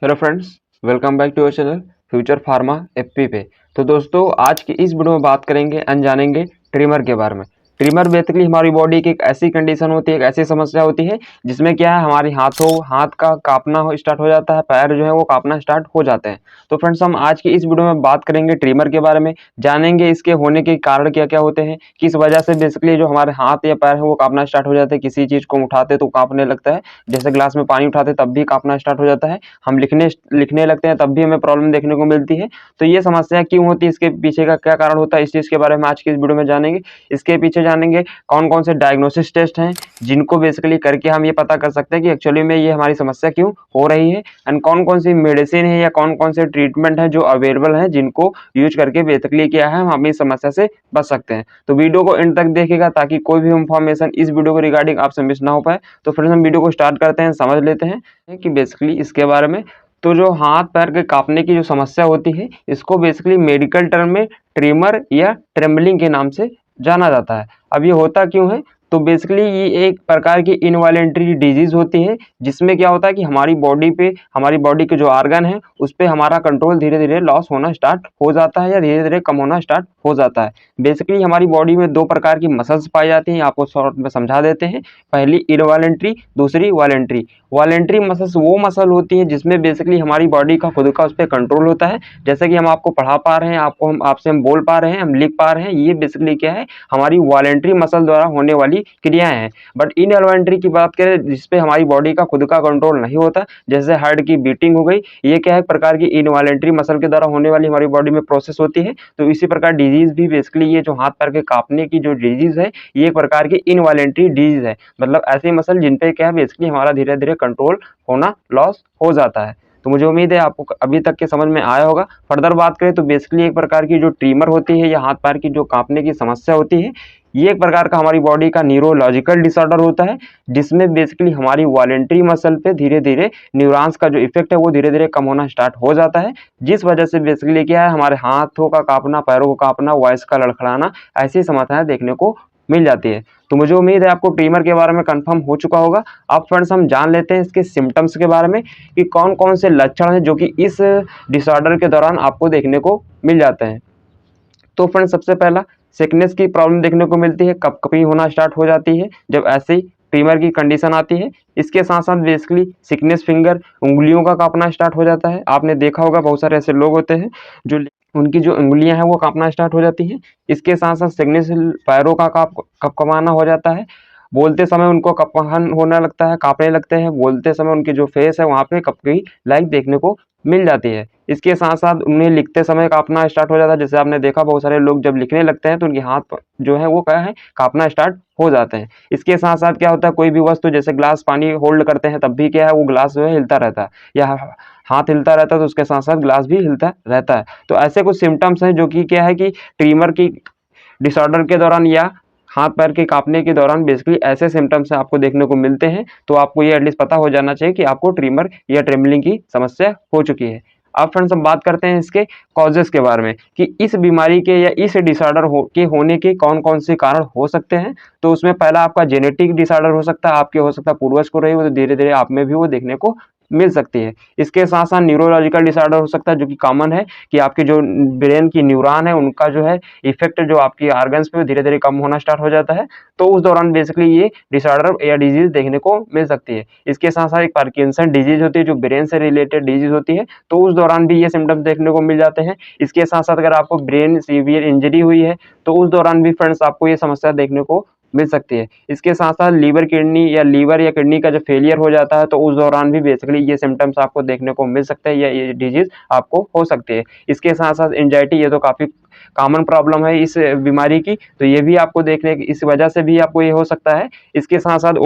Hello friends, welcome back to our channel Future Pharma FP पे। तो दोस्तों, आज की इस वीडियो में बात करेंगे जानेंगे ट्रिमर के बारे में। ट्रिमर बेसिकली हमारी बॉडी की एक ऐसी कंडीशन होती है, एक ऐसी समस्या होती है जिसमें क्या है, हमारी हाथ का कांपना हो स्टार्ट हो जाता है, पैर जो है वो कांपना स्टार्ट हो जाते हैं। तो फ्रेंड्स, हम आज की इस वीडियो में बात करेंगे ट्रिमर के बारे में, जानेंगे इसके होने के कारण क्या क्या होते हैं, किस वजह से बेसिकली जो हमारे हाथ या पैर है वो कांपना स्टार्ट हो जाते हैं। किसी चीज को उठाते तो कांपने लगता है, जैसे ग्लास में पानी उठाते तब भी कांपना स्टार्ट हो जाता है, हम लिखने लिखने लगते हैं तब भी हमें प्रॉब्लम देखने को मिलती है। तो ये समस्या क्यों होती है, इसके पीछे का क्या कारण होता है, इस चीज के बारे में आज की इस वीडियो में जानेंगे। इसके पीछे जानेंगे कौन कौन से डायग्नोसिस टेस्ट हैं जिनको बेसिकली करके हम ये पता कर सकते हैं कि एक्चुअली में ये हमारी समस्या क्यों हो रही है, एंड कौन कौन सी मेडिसिन है या कौन कौन से ट्रीटमेंट है जो अवेलेबल है जिनको यूज करके बेसिकली क्या है हम इस समस्या से बच सकते हैं। तो वीडियो को एंड तक देखिएगा ताकि कोई भी इंफॉर्मेशन इस वीडियो को रिगार्डिंग आपसे मिस ना हो पाए। तो फ्रेंड्स, हम वीडियो को स्टार्ट करते हैं, समझ लेते हैं कि बेसिकली इसके बारे में। तो जो हाथ पैर के कांपने की जो समस्या होती है, इसको बेसिकली मेडिकल टर्म में ट्रिमर या ट्रेम्बलिंग के नाम से जाना जाता है। अब ये होता क्यों है, तो बेसिकली ये एक प्रकार की इनवॉलेंटरी डिजीज होती है जिसमें क्या होता है कि हमारी बॉडी के जो ऑर्गन है उस पर हमारा कंट्रोल धीरे धीरे लॉस होना स्टार्ट हो जाता है या धीरे धीरे कम होना स्टार्ट हो जाता है। बेसिकली हमारी बॉडी में दो प्रकार की मसल्स पाई जाती हैं, आपको शॉर्ट में समझा देते हैं। पहली इनवॉलेंटरी, दूसरी वॉलेंट्री। वॉलेंट्री मसल्स वो मसल होती है जिसमें बेसिकली हमारी बॉडी का खुद का उस पर कंट्रोल होता है, जैसे कि हम आपको पढ़ा पा रहे हैं, आपसे हम बोल पा रहे हैं, हम लिख पा रहे हैं, ये बेसिकली क्या है, हमारी वॉलेंट्री मसल द्वारा होने वाली क्रियाएं हैं। बट इनवॉलेंट्री की बात करें जिसपे हमारी बॉडी का खुद का कंट्रोल नहीं होता, जैसे हार्ट की बीटिंग हो गई, ये क्या है, प्रकार की इनवॉलेंट्री मसल के द्वारा होने वाली हमारी बॉडी में प्रोसेस होती है। तो इसी प्रकार डिजीज भी बेसिकली ये जो हाथ पैर के कांपने की जो डिजीज है, ये एक प्रकार की इनवॉलेंट्री डिजीज है, मतलब ऐसी मसल जिन पे क्या है बेसिकली हमारा धीरे धीरे कंट्रोल होना लॉस हो जाता है। तो मुझे उम्मीद है आपको अभी तक के समझ में आया होगा। फर्दर बात करें तो बेसिकली एक प्रकार की जो ट्रीमर होती है या हाथ पैर की जो कांपने की समस्या होती है, ये एक प्रकार का हमारी बॉडी का न्यूरोलॉजिकल डिसऑर्डर होता है जिसमें बेसिकली हमारी वॉलेंट्री मसल पे धीरे धीरे न्यूरॉन्स का जो इफेक्ट है वो धीरे धीरे कम होना स्टार्ट हो जाता है, जिस वजह से बेसिकली क्या है, हमारे हाथों का कांपना, पैरों को कांपना, वॉइस का लड़खड़ाना, ऐसी समस्याएं देखने को मिल जाती है। तो मुझे उम्मीद है आपको ट्रीमर के बारे में कंफर्म हो चुका होगा। अब फ्रेंड्स, हम जान लेते हैं इसके सिम्टम्स के बारे में कि कौन कौन से लक्षण हैं जो कि इस डिसऑर्डर के दौरान आपको देखने को मिल जाते हैं। तो फ्रेंड्स, सबसे पहला सिकनेस की प्रॉब्लम देखने को मिलती है, कपकपी होना स्टार्ट हो जाती है जब ऐसी ट्रीमर की कंडीशन आती है। इसके साथ साथ बेसिकली सिकनेस फिंगर, उंगलियों का कांपना स्टार्ट हो जाता है। आपने देखा होगा बहुत सारे ऐसे लोग होते हैं जो उनकी जो उंगलियां हैं वो कांपना स्टार्ट हो जाती हैं। इसके साथ साथ सिकनेस, पैरों का कपकपाना हो जाता है। बोलते समय उनको कपहन होने लगता है, कांपने लगते हैं। बोलते समय उनकी जो फेस है वहां पे कपकपी लाइक देखने को मिल जाती है। इसके साथ साथ उन्हें लिखते समय कांपना स्टार्ट हो जाता है, जैसे आपने देखा बहुत सारे लोग जब लिखने लगते हैं तो उनके हाथ जो है वो क्या है, कांपना स्टार्ट हो जाते हैं। इसके साथ साथ क्या होता है, कोई भी वस्तु जैसे ग्लास पानी होल्ड करते हैं तब भी क्या है, वो ग्लास जो है हिलता रहता है, या हाथ हिलता रहता है तो उसके साथ साथ ग्लास भी हिलता रहता है। तो ऐसे कुछ सिम्टम्स हैं जो कि क्या है कि ट्रीमर की डिसऑर्डर के दौरान या हाथ पैर के कांपने के दौरान बेसिकली ऐसे सिम्टम्स आपको देखने को मिलते हैं। तो आपको ये एटलीस्ट पता हो जाना चाहिए कि आपको ट्रीमर या ट्रेमलिंग की समस्या हो चुकी है। अब फ्रेंड्स, हम बात करते हैं इसके कॉजेस के बारे में कि इस बीमारी के या इस डिसऑर्डर के होने के कौन कौन से कारण हो सकते हैं। तो उसमें पहला आपका जेनेटिक डिसऑर्डर हो सकता है, आपके हो सकता है पूर्वज को रही हो तो धीरे धीरे आप में भी वो देखने को मिल सकती है। इसके साथ साथ न्यूरोलॉजिकल डिसऑर्डर हो सकता है जो कि कॉमन है कि आपके जो ब्रेन की न्यूरॉन है उनका जो है इफेक्ट जो आपकी ऑर्गन्स पे धीरे धीरे कम होना स्टार्ट हो जाता है। तो उस दौरान बेसिकली ये डिसऑर्डर या डिजीज देखने को मिल सकती है। इसके साथ साथ एक पार्किंसन डिजीज होती है जो ब्रेन से रिलेटेड डिजीज होती है, तो उस दौरान भी ये सिम्टम्स देखने को मिल जाते हैं। इसके साथ साथ अगर आपको ब्रेन सीवियर इंजरी हुई है तो उस दौरान भी फ्रेंड्स आपको ये समस्या देखने को मिल सकती है। इसके साथ साथ लीवर या किडनी का जो फेलियर हो जाता है तो उस दौरान भी बेसिकली ये सिम्टम्स आपको देखने को मिल सकते हैं या ये डिजीज आपको हो सकती है। इसके साथ साथ एंजाइटी, ये तो काफी कॉमन प्रॉब्लम है इस बीमारी की, तो ये भी आपको देखने की इस वजह से भी आपको ये हो सकता है। इसके साथ साथ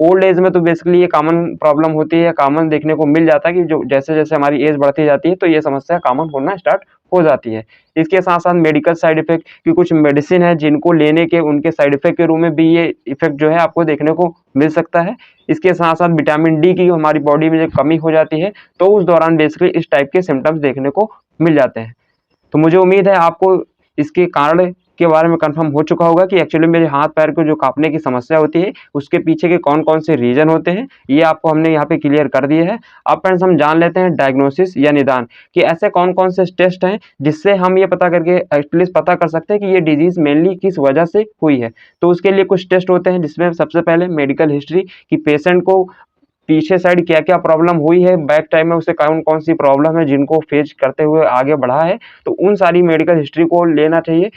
ओल्ड एज में तो बेसिकली ये कॉमन प्रॉब्लम होती है, कॉमन देखने को मिल जाता है कि जो जैसे जैसे हमारी एज बढ़ती जाती है तो ये समस्या कॉमन होना स्टार्ट हो जाती है। इसके साथ साथ मेडिकल साइड इफेक्ट की कुछ मेडिसिन है जिनको लेने के उनके साइड इफेक्ट के रूप में भी ये इफेक्ट जो है आपको देखने को मिल सकता है। इसके साथ साथ विटामिन डी की हमारी बॉडी में जो कमी हो जाती है तो उस दौरान बेसिकली इस टाइप के सिम्टम्स देखने को मिल जाते हैं। तो मुझे उम्मीद है आपको इसके कारण के बारे में कंफर्म हो चुका होगा कि एक्चुअली मेरे हाथ पैर को जो कांपने की समस्या होती है उसके पीछे के कौन कौन से रीजन होते हैं, ये आपको हमने यहाँ पे क्लियर कर दिया है। अब फ्रेंड्स हम जान लेते हैं डायग्नोसिस या निदान कि ऐसे कौन कौन से टेस्ट हैं जिससे हम ये पता करके एटलीस्ट पता कर सकते हैं कि ये डिजीज मेनली किस वजह से हुई है। तो उसके लिए कुछ टेस्ट होते हैं जिसमें सबसे पहले मेडिकल हिस्ट्री कि पेशेंट को पीछे साइड क्या क्या प्रॉब्लम हुई है, बैक टाइम में उसे कौन कौन सी प्रॉब्लम है जिनको फेस करते हुए आगे बढ़ा है, तो उन सारी मेडिकल हिस्ट्री को लेना चाहिए।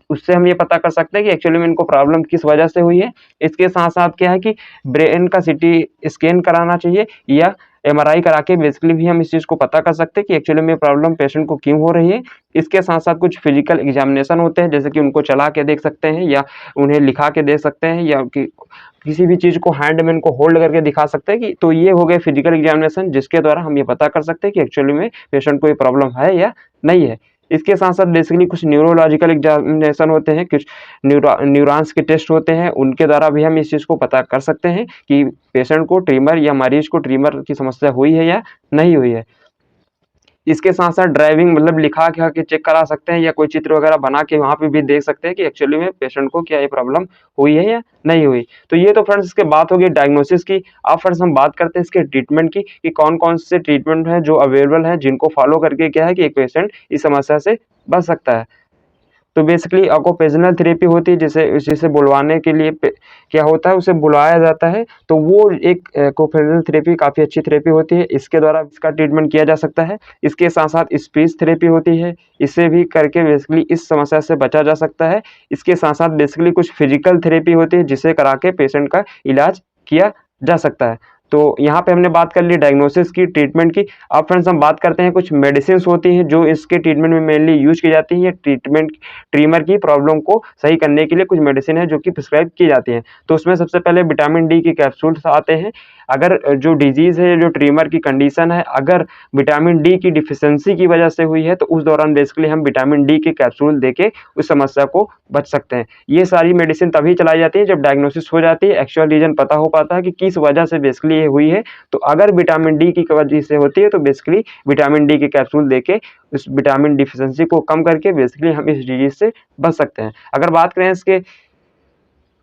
उससे हम ये पता कर सकते हैं कि एक्चुअली में इनको प्रॉब्लम किस वजह से हुई है। इसके साथ साथ क्या है कि ब्रेन का सीटी स्कैन कराना चाहिए या एमआरआई करा के बेसिकली भी हम इस चीज़ को पता कर सकते हैं कि एक्चुअली में प्रॉब्लम पेशेंट को क्यों हो रही है। इसके साथ साथ कुछ फिजिकल एग्जामिनेशन होते हैं, जैसे कि उनको चला के देख सकते हैं या उन्हें लिखा के देख सकते हैं या किसी भी चीज़ को हैंड में इनको होल्ड करके दिखा सकते हैं कि तो ये हो गए फिजिकल एग्जामिनेशन जिसके द्वारा हम ये पता कर सकते हैं कि एक्चुअली में पेशेंट को ये प्रॉब्लम है या नहीं है। इसके साथ साथ बेसिकली कुछ न्यूरोलॉजिकल एग्जामिनेशन होते हैं, कुछ न्यूरॉन्स के टेस्ट होते हैं, उनके द्वारा भी हम इस चीज़ को पता कर सकते हैं कि पेशेंट को ट्रीमर या मरीज को ट्रीमर की समस्या हुई है या नहीं हुई है। इसके साथ साथ ड्राइविंग मतलब लिखा के चेक करा सकते हैं या कोई चित्र वगैरह बना के वहाँ पे भी देख सकते हैं कि एक्चुअली में पेशेंट को क्या ये प्रॉब्लम हुई है या नहीं हुई। तो ये तो फ्रेंड्स इसके बात होगी डायग्नोसिस की। अब फ्रेंड्स हम बात करते हैं इसके ट्रीटमेंट की कि कौन कौन से ट्रीटमेंट हैं जो अवेलेबल हैं जिनको फॉलो करके क्या है कि एक पेशेंट इस समस्या से बच सकता है। तो बेसिकली ऑक्यूपेशनल थेरेपी होती है, जिसे बुलवाने के लिए क्या होता है उसे बुलाया जाता है, तो वो एक ऑक्यूपेशनल थेरेपी काफ़ी अच्छी थेरेपी होती है, इसके द्वारा इसका ट्रीटमेंट किया जा सकता है। इसके साथ साथ स्पीच थेरेपी होती है, इसे भी करके बेसिकली इस समस्या से बचा जा सकता है। इसके साथ साथ बेसिकली कुछ फिजिकल थेरेपी होती है जिसे करा के पेशेंट का इलाज किया जा सकता है। तो यहाँ पे हमने बात कर ली डायग्नोसिस की, ट्रीटमेंट की। अब फ्रेंड्स हम बात करते हैं कुछ मेडिसिन होती हैं जो इसके ट्रीटमेंट में मेनली यूज की जाती है। ट्रीटमेंट ट्रीमर की प्रॉब्लम को सही करने के लिए कुछ मेडिसिन है जो कि प्रिस्क्राइब की जाती है। तो उसमें सबसे पहले विटामिन डी की कैप्सूल्स आते हैं। अगर जो डिजीज़ है, जो ट्रीमर की कंडीशन है, अगर विटामिन डी की डिफिशियंसी की वजह से हुई है तो उस दौरान बेसिकली हम विटामिन डी के कैप्सूल देके उस समस्या को बच सकते हैं। ये सारी मेडिसिन तभी चलाई जाती है जब डायग्नोसिस हो जाती है, एक्चुअल रीजन पता हो पाता है कि किस वजह से बेसिकली ये हुई है। तो अगर विटामिन डी की वजह से होती है तो बेसिकली विटामिन डी के कैप्सूल देके उस विटामिन डिफिशियंसी को कम करके बेसिकली हम इस डिजीज से बच सकते हैं। अगर बात करें इसके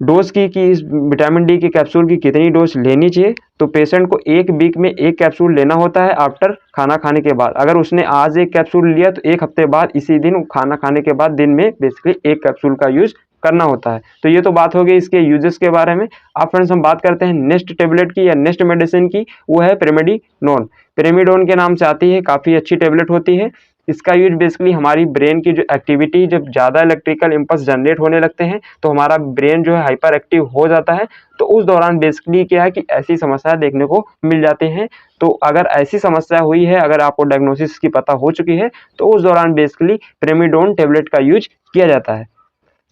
डोज की कि इस विटामिन डी के कैप्सूल की कितनी डोज लेनी चाहिए, तो पेशेंट को एक वीक में एक कैप्सूल लेना होता है आफ्टर खाना खाने के बाद। अगर उसने आज एक कैप्सूल लिया तो एक हफ्ते बाद इसी दिन खाना खाने के बाद दिन में बेसिकली एक कैप्सूल का यूज करना होता है। तो ये तो बात हो गई इसके यूजेस के बारे में। अब फ्रेंड्स हम बात करते हैं नेक्स्ट टेबलेट की या नेक्स्ट मेडिसिन की, वो है प्रेमिडोन। प्रेमिडोन के नाम से आती है, काफ़ी अच्छी टेबलेट होती है। इसका यूज बेसिकली हमारी ब्रेन की जो एक्टिविटी, जब ज़्यादा इलेक्ट्रिकल इम्पल्स जनरेट होने लगते हैं तो हमारा ब्रेन जो है हाइपर एक्टिव हो जाता है। तो उस दौरान बेसिकली क्या है कि ऐसी समस्या देखने को मिल जाती हैं। तो अगर ऐसी समस्या हुई है, अगर आपको डायग्नोसिस की पता हो चुकी है, तो उस दौरान बेसिकली प्रेमिडोन टेबलेट का यूज किया जाता है।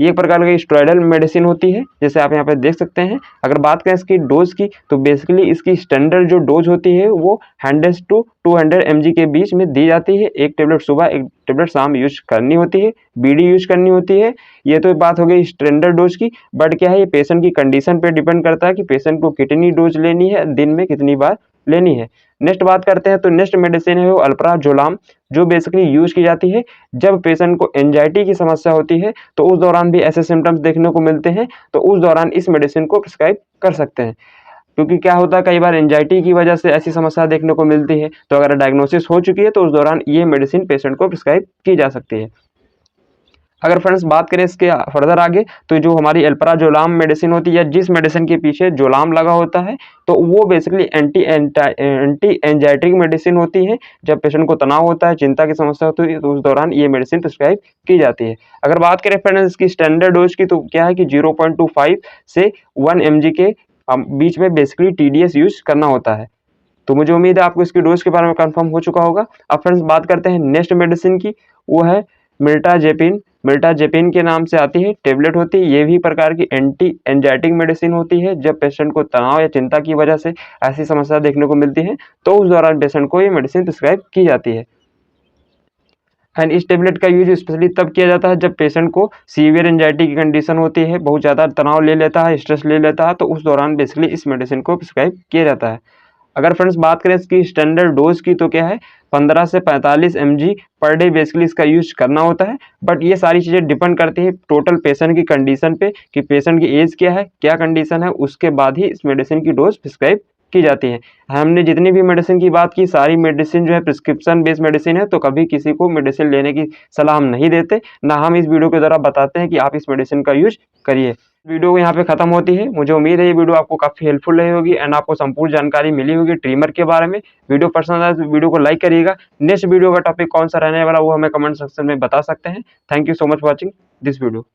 ये एक प्रकार की स्टेरॉयडल मेडिसिन होती है, जैसे आप यहाँ पे देख सकते हैं। अगर बात करें इसकी डोज की, तो बेसिकली इसकी स्टैंडर्ड जो डोज होती है वो 100 to 200 mg के बीच में दी जाती है। एक टेबलेट सुबह, एक टेबलेट शाम यूज करनी होती है, बीडी यूज करनी होती है। ये तो बात हो गई स्टैंडर्ड डोज की। बट क्या है, ये पेशेंट की कंडीशन पे डिपेंड करता है कि पेशेंट को कितनी डोज लेनी है, दिन में कितनी बार लेनी है। नेक्स्ट बात करते हैं, तो नेक्स्ट मेडिसिन है वो अल्प्राजोलाम, जो बेसिकली यूज की जाती है जब पेशेंट को एंजाइटी की समस्या होती है। तो उस दौरान भी ऐसे सिम्टम्स देखने को मिलते हैं, तो उस दौरान इस मेडिसिन को प्रिस्क्राइब कर सकते हैं। क्योंकि क्या होता है, कई बार एंजाइटी की वजह से ऐसी समस्या देखने को मिलती है, तो अगर डायग्नोसिस हो चुकी है तो उस दौरान ये मेडिसिन पेशेंट को प्रिस्क्राइब की जा सकती है। अगर फ्रेंड्स बात करें इसके फर्दर आगे, तो जो हमारी अल्प्राजोलाम मेडिसिन होती है, जिस मेडिसिन के पीछे जोलाम लगा होता है, तो वो बेसिकली एंटी एंजाइटिक मेडिसिन होती है। जब पेशेंट को तनाव होता है, चिंता की समस्या होती है, तो उस दौरान ये मेडिसिन प्रिस्क्राइब की जाती है। अगर बात करें फ्रेंड्स इसकी स्टैंडर्ड डोज की, तो क्या है कि 0.25 से 1 mg के बीच में बेसिकली TDS यूज करना होता है। तो मुझे उम्मीद है आपको इसकी डोज के बारे में कंफर्म हो चुका होगा। अब फ्रेंड्स बात करते हैं नेक्स्ट मेडिसिन की, वो है मिल्टाजेपिन। मिल्टाजेपिन के नाम से आती है, टेबलेट होती है। ये भी प्रकार की एंटी एंजाइटिक मेडिसिन होती है। जब पेशेंट को तनाव या चिंता की वजह से ऐसी समस्या देखने को मिलती है, तो उस दौरान पेशेंट को ये मेडिसिन प्रिस्क्राइब की जाती है। एंड इस टेबलेट का यूज स्पेशली तब किया जाता है जब पेशेंट को सीवियर एंजाइटी की कंडीशन होती है, बहुत ज़्यादा तनाव ले लेता है, स्ट्रेस ले लेता है, तो उस दौरान बेसिकली इस मेडिसिन को प्रिस्क्राइब किया जाता है। अगर फ्रेंड्स बात करें इसकी स्टैंडर्ड डोज की तो क्या है 15 से 45 mg पर डे बेसिकली इसका यूज करना होता है। बट ये सारी चीज़ें डिपेंड करती है टोटल पेशेंट की कंडीशन पे कि पेशेंट की एज क्या है, क्या कंडीशन है, उसके बाद ही इस मेडिसिन की डोज प्रिस्क्राइब की जाती है। हमने जितनी भी मेडिसिन की बात की सारी मेडिसिन जो है प्रिस्क्रिप्शन बेस्ड मेडिसिन है, तो कभी किसी को मेडिसिन लेने की सलाह हम नहीं देते, ना हम इस वीडियो के द्वारा बताते हैं कि आप इस मेडिसिन का यूज करिए। वीडियो यहाँ पे खत्म होती है। मुझे उम्मीद है ये वीडियो आपको काफी हेल्पफुल रही होगी एंड आपको संपूर्ण जानकारी मिली होगी ट्रिमर के बारे में। वीडियो पसंद आए तो वीडियो को लाइक करिएगा। नेक्स्ट वीडियो का टॉपिक कौन सा रहने वाला वो हमें कमेंट सेक्शन में बता सकते हैं। Thank you so much watching this video.